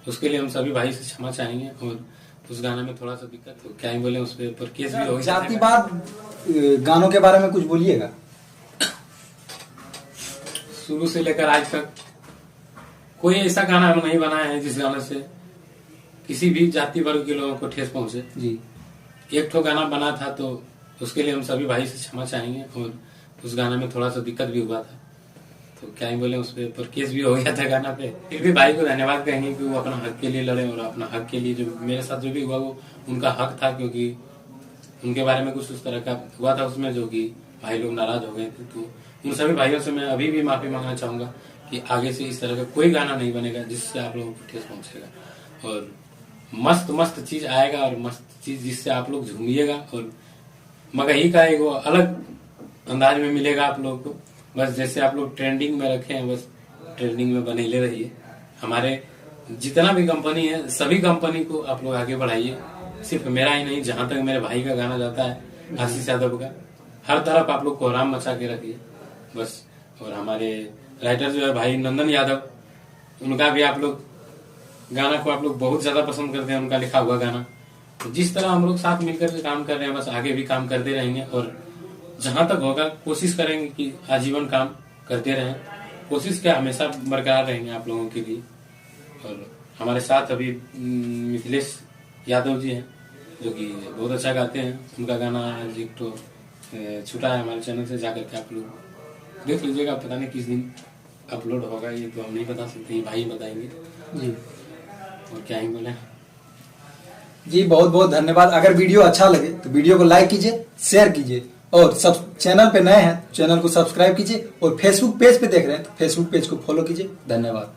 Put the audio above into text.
उसके लिए हम सभी भाई से क्षमा चाहेंगे। और उस गाने में थोड़ा सा दिक्कत तो क्या ही बोले, उस पर केस भी हो गया। जातिवाद गानों के बारे में कुछ बोलिएगा। शुरू से लेकर आज तक कोई ऐसा गाना हम नहीं बनाए हैं जिस गाने से किसी भी जाति वर्ग के लोगों को ठेस पहुंचे जी। एक तो गाना बना था तो उसके लिए हम सभी भाई से क्षमा चाहेंगे। और उस गाने में थोड़ा सा दिक्कत भी हुआ था तो क्या ही बोले, उस पर केस भी हो गया था गाना पे। फिर भी भाई को धन्यवाद कहेंगे कि वो अपना हक के लिए लड़े और अपना हक के लिए जो मेरे साथ जो भी हुआ वो उनका हक था, क्योंकि उनके बारे में कुछ उस तरह का हुआ था उसमें जो कि भाई लोग नाराज हो गए थे। तो उन सभी भाइयों से मैं अभी भी माफी मांगना चाहूंगा कि आगे से इस तरह का कोई गाना नहीं बनेगा जिससे आप लोगों को ठेस पहुंचेगा। और मस्त मस्त चीज आएगा और मस्त चीज जिससे आप लोग झूमिएगा और मगही का एक वो अलग अंदाज में मिलेगा आप लोगों को। बस जैसे आप लोग ट्रेंडिंग में रखे हैं बस ट्रेंडिंग में बने ले रहिए। हमारे जितना भी कंपनी है सभी कंपनी को आप लोग आगे बढ़ाइए, सिर्फ मेरा ही नहीं, जहां तक मेरे भाई का गाना जाता है आशीष यादव का, हर तरफ आप लोग कोहराम मचा के रखिए बस। और हमारे राइटर जो है भाई नंदन यादव, उनका भी आप लोग गाना को आप लोग बहुत ज्यादा पसंद करते हैं, उनका लिखा हुआ गाना। तो जिस तरह हम लोग साथ मिलकर के काम कर रहे हैं बस आगे भी काम करते रहेंगे और जहां तक होगा कोशिश करेंगे कि आजीवन काम करते रहें। कोशिश क्या हमेशा बरकरार रहेंगे आप लोगों के लिए। और हमारे साथ अभी मिथिलेश यादव जी हैं जो कि बहुत अच्छा गाते हैं, उनका गाना आज एक तो छुटा है हमारे चैनल से, जाकर के आप लोग देख लीजिएगा। पता नहीं किस दिन अपलोड होगा ये तो हम नहीं बता सकते, ये भाई बताएंगे जी। और क्या ही बोले जी, बहुत बहुत धन्यवाद। अगर वीडियो अच्छा लगे तो वीडियो को लाइक कीजिए, शेयर कीजिए और सब चैनल पे नए हैं चैनल को सब्सक्राइब कीजिए और फेसबुक पेज पे देख रहे हैं तो फेसबुक पेज को फॉलो कीजिए। धन्यवाद।